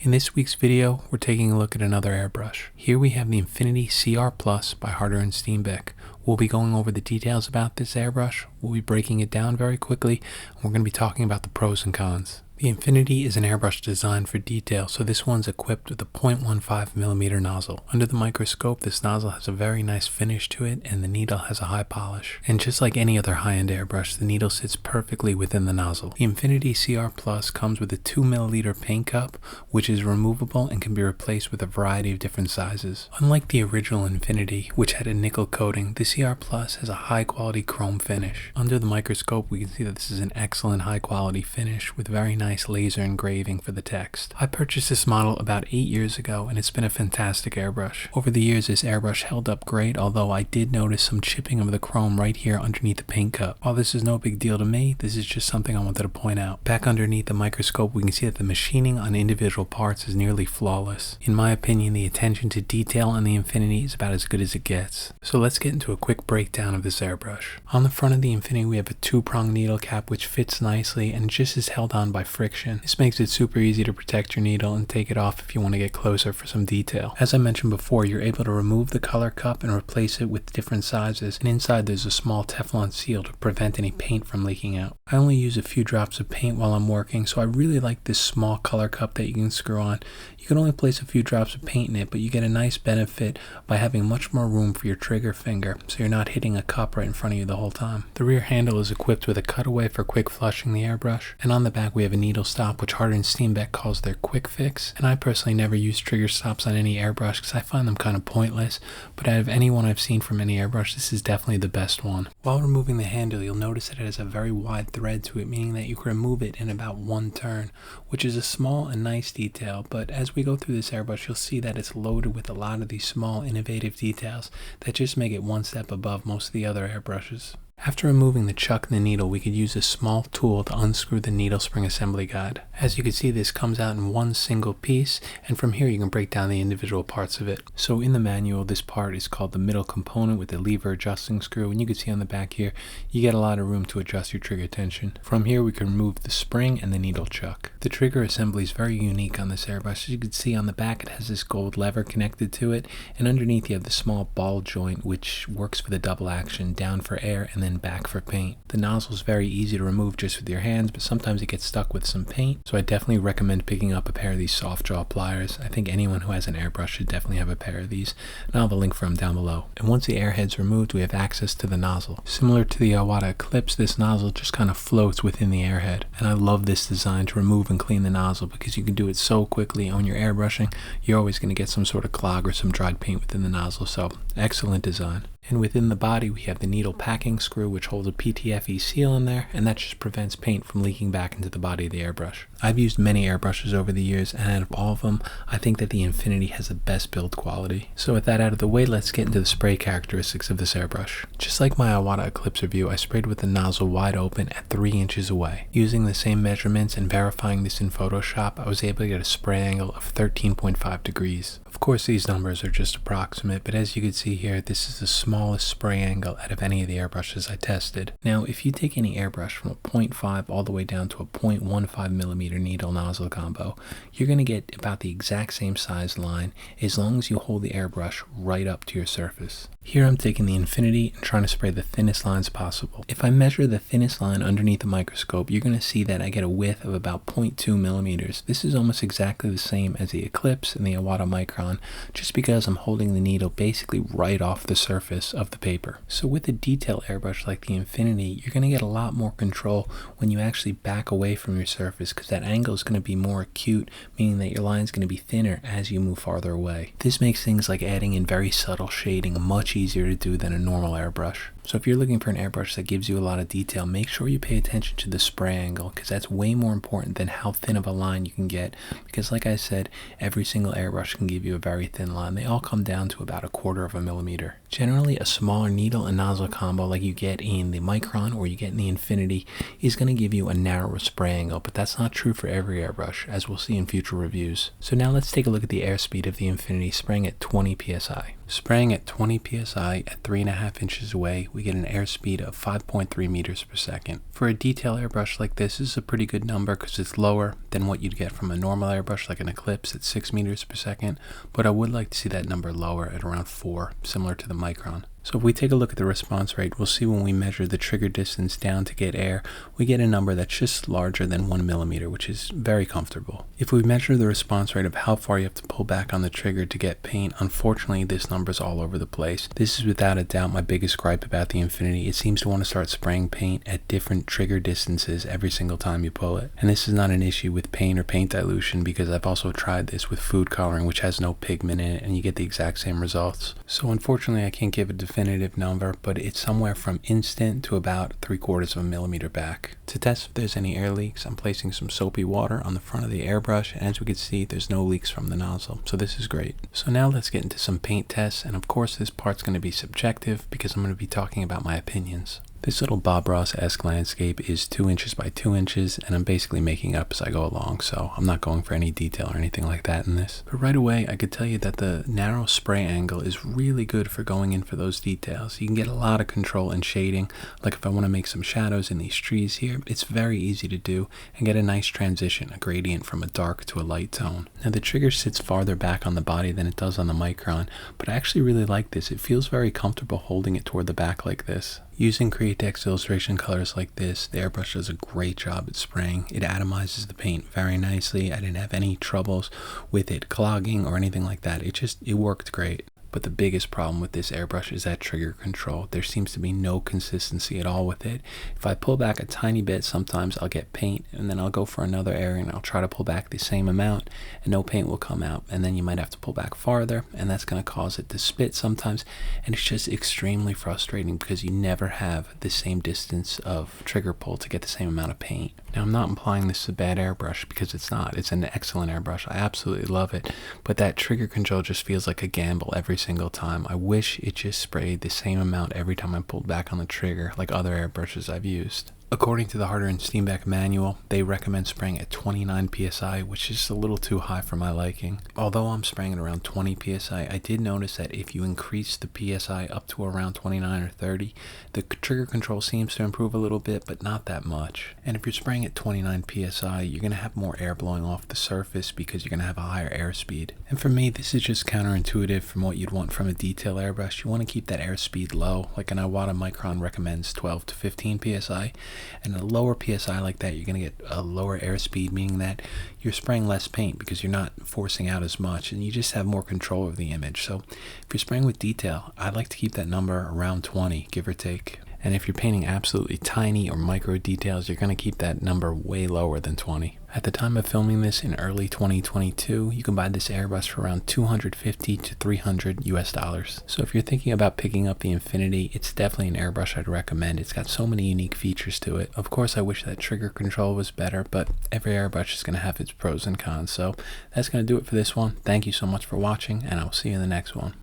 In this week's video, we're taking a look at another airbrush. Here we have the Infinity CR Plus by Harder Steenbeck. We'll be going over the details about this airbrush, we'll be breaking it down very quickly, and we're going to be talking about the pros and cons. The Infinity is an airbrush designed for detail, so this one's equipped with a 0.15mm nozzle. Under the microscope, this nozzle has a very nice finish to it, and the needle has a high polish. And just like any other high-end airbrush, the needle sits perfectly within the nozzle. The Infinity CR Plus comes with a 2ml paint cup, which is removable and can be replaced with a variety of different sizes. Unlike the original Infinity, which had a nickel coating, the CR Plus has a high-quality chrome finish. Under the microscope, we can see that this is an excellent high-quality finish with very nice laser engraving for the text. I purchased this model about 8 years ago, and it's been a fantastic airbrush. Over the years, this airbrush held up great, although I did notice some chipping of the chrome right here underneath the paint cup. While this is no big deal to me, this is just something I wanted to point out. Back underneath the microscope, we can see that the machining on individual parts is nearly flawless. In my opinion, the attention to detail on the Infinity is about as good as it gets. So let's get into a quick breakdown of this airbrush. On the front of the Infinity, we have a 2-prong needle cap which fits nicely and just is held on by friction. This makes it super easy to protect your needle and take it off if you want to get closer for some detail. As I mentioned before, you're able to remove the color cup and replace it with different sizes, and inside there's a small Teflon seal to prevent any paint from leaking out. I only use a few drops of paint while I'm working, so I really like this small color cup that you can screw on. You can only place a few drops of paint in it, but you get a nice benefit by having much more room for your trigger finger, so you're not hitting a cup right in front of you the whole time. The rear handle is equipped with a cutaway for quick flushing the airbrush, and on the back we have a needle stop, which Harder Steenbeck calls their quick fix. And I personally never use trigger stops on any airbrush because I find them kind of pointless, but out of any one I've seen from any airbrush, this is definitely the best one. While removing the handle, you'll notice that it has a very wide thread to it, meaning that you can remove it in about one turn, which is a small and nice detail, but as we go through this airbrush, you'll see that it's loaded with a lot of these small innovative details that just make it one step above most of the other airbrushes. After removing the chuck and the needle, we could use a small tool to unscrew the needle spring assembly guide. As you can see, this comes out in one single piece, and from here you can break down the individual parts of it. So in the manual, this part is called the middle component with the lever adjusting screw, and you can see on the back here, you get a lot of room to adjust your trigger tension. From here, we can remove the spring and the needle chuck. The trigger assembly is very unique on this airbrush. As you can see on the back, it has this gold lever connected to it, and underneath you have the small ball joint, which works for the double action, down for air and then back for paint. The nozzle is very easy to remove just with your hands, but sometimes it gets stuck with some paint, so I definitely recommend picking up a pair of these soft jaw pliers. I think anyone who has an airbrush should definitely have a pair of these, and I'll have a link for them down below. And once the airhead's removed, we have access to the nozzle. Similar to the Iwata Eclipse, this nozzle just kind of floats within the airhead, and I love this design to remove and clean the nozzle because you can do it so quickly. When you're airbrushing, you're always going to get some sort of clog or some dried paint within the nozzle, so excellent design. And within the body, we have the needle packing screw, which holds a PTFE seal in there, and that just prevents paint from leaking back into the body of the airbrush. I've used many airbrushes over the years, and out of all of them, I think that the Infinity has the best build quality. So with that out of the way, let's get into the spray characteristics of this airbrush. Just like my Iwata Eclipse review, I sprayed with the nozzle wide open at 3 inches away. Using the same measurements and verifying this in Photoshop, I was able to get a spray angle of 13.5 degrees. Of course, these numbers are just approximate, but as you can see here, this is the smallest spray angle out of any of the airbrushes I tested. Now, if you take any airbrush from a 0.5 all the way down to a 0.15mm needle nozzle combo, you're going to get about the exact same size line as long as you hold the airbrush right up to your surface. Here I'm taking the Infinity and trying to spray the thinnest lines possible. If I measure the thinnest line underneath the microscope, you're going to see that I get a width of about 0.2mm. This is almost exactly the same as the Eclipse and the Iwata Micron, just because I'm holding the needle basically right off the surface of the paper. So with a detail airbrush like the Infinity, you're going to get a lot more control when you actually back away from your surface, because that angle is going to be more acute, meaning that your line is going to be thinner as you move farther away. This makes things like adding in very subtle shading much easier to do than a normal airbrush. So if you're looking for an airbrush that gives you a lot of detail, make sure you pay attention to the spray angle, because that's way more important than how thin of a line you can get, because like I said, every single airbrush can give you a very thin line. They all come down to about 1/4 millimeter. Generally, a smaller needle and nozzle combo like you get in the Micron or you get in the Infinity is going to give you a narrower spray angle, but that's not true for every airbrush, as we'll see in future reviews. So now let's take a look at the airspeed of the Infinity spraying at 20 psi. Spraying at 20 psi at 3.5 inches away, we get an airspeed of 5.3 meters per second. For a detail airbrush like this is a pretty good number because it's lower than what you'd get from a normal airbrush like an Eclipse at 6 meters per second, but I would like to see that number lower at around 4, similar to the Micron. So if we take a look at the response rate, we'll see when we measure the trigger distance down to get air, we get a number that's just larger than 1 millimeter, which is very comfortable. If we measure the response rate of how far you have to pull back on the trigger to get paint, unfortunately this number's all over the place. This is without a doubt my biggest gripe about the Infinity. It seems to want to start spraying paint at different trigger distances every single time you pull it. And this is not an issue with paint or paint dilution because I've also tried this with food coloring, which has no pigment in it, and you get the exact same results. So unfortunately I can't give a definitive number, but it's somewhere from instant to about 3/4 of a millimeter back. To test if there's any air leaks, I'm placing some soapy water on the front of the airbrush, and as we can see, there's no leaks from the nozzle, so this is great. So now let's get into some paint tests, and of course this part's going to be subjective because I'm going to be talking about my opinions. This little Bob Ross-esque landscape is 2 inches by 2 inches, and I'm basically making up as I go along, so I'm not going for any detail or anything like that in this. But right away, I could tell you that the narrow spray angle is really good for going in for those details. You can get a lot of control in shading, like if I want to make some shadows in these trees here, it's very easy to do, and get a nice transition, a gradient from a dark to a light tone. Now the trigger sits farther back on the body than it does on the Micron, but I actually really like this. It feels very comfortable holding it toward the back like this. Using Createx illustration colors like this, the airbrush does a great job at spraying. It atomizes the paint very nicely. I didn't have any troubles with it clogging or anything like that. It worked great. But the biggest problem with this airbrush is that trigger control. There seems to be no consistency at all with it. If I pull back a tiny bit, sometimes I'll get paint, and then I'll go for another area and I'll try to pull back the same amount and no paint will come out. And then you might have to pull back farther, and that's going to cause it to spit sometimes. And it's just extremely frustrating because you never have the same distance of trigger pull to get the same amount of paint. Now I'm not implying this is a bad airbrush because it's not. It's an excellent airbrush. I absolutely love it. But that trigger control just feels like a gamble every single time. I wish it just sprayed the same amount every time I pulled back on the trigger like other airbrushes I've used. According to the Harder and Steenbeck manual, they recommend spraying at 29 psi, which is a little too high for my liking. Although I'm spraying at around 20 psi, I did notice that if you increase the psi up to around 29 or 30, the trigger control seems to improve a little bit, but not that much. And if you're spraying at 29 psi, you're going to have more air blowing off the surface because you're going to have a higher airspeed. And for me, this is just counterintuitive from what you'd want from a detail airbrush. You want to keep that airspeed low, like an Iwata Micron recommends 12 to 15 psi. And a lower psi like that, you're going to get a lower airspeed, meaning that you're spraying less paint because you're not forcing out as much, and you just have more control of the image. So if you're spraying with detail, I'd like to keep that number around 20, give or take. And if you're painting absolutely tiny or micro details, you're going to keep that number way lower than 20. At the time of filming this in early 2022, you can buy this airbrush for around $250 to $300 US. So if you're thinking about picking up the Infinity, it's definitely an airbrush I'd recommend. It's got so many unique features to it. Of course, I wish that trigger control was better, but every airbrush is going to have its pros and cons. So that's going to do it for this one. Thank you so much for watching, and I'll see you in the next one.